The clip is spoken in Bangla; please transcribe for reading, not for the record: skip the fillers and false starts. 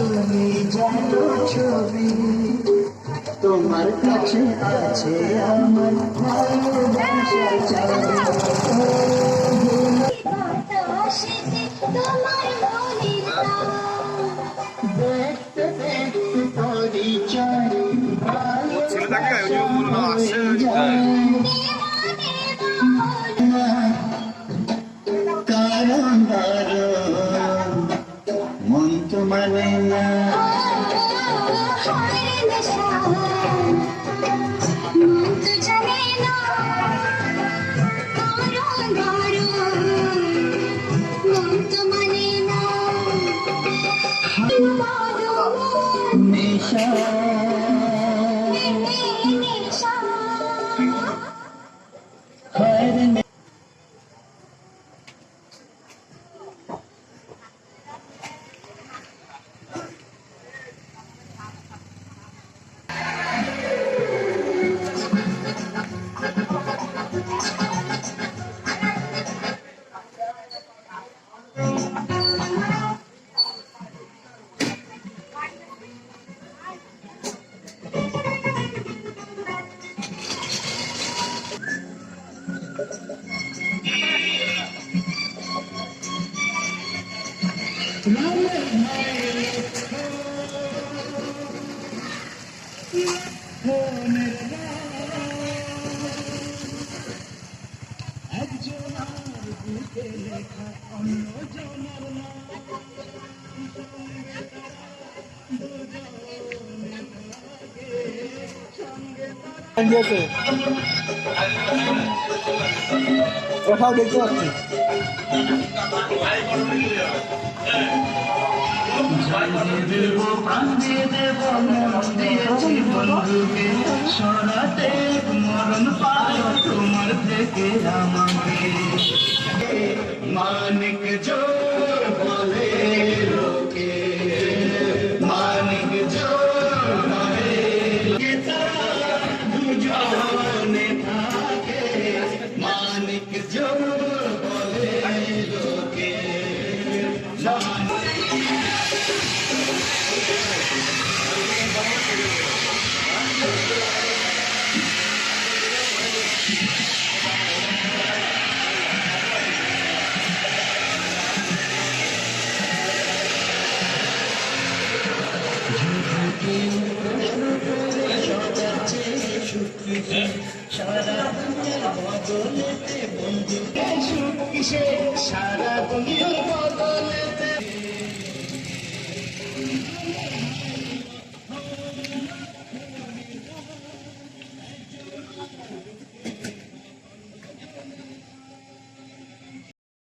তুমি জানো ছবি তোমার কাছে আছে আমার ভালোবাসা চাবি দেখতে দেখতে পরিচয় কারণ মন তো মানে না নেশা কোথাও দেখতে পাচ্ছি সরাতে মরণ পায় তোমার থেকে আমাকে মানিক জোর বলে লোকে মানিক জোর বলে তারা দুজনে থাকে মানিক জোর বলে লোকে সারা দুনিয়ার বদলেতে বন্ধু সারা দুনিয়ার বদলে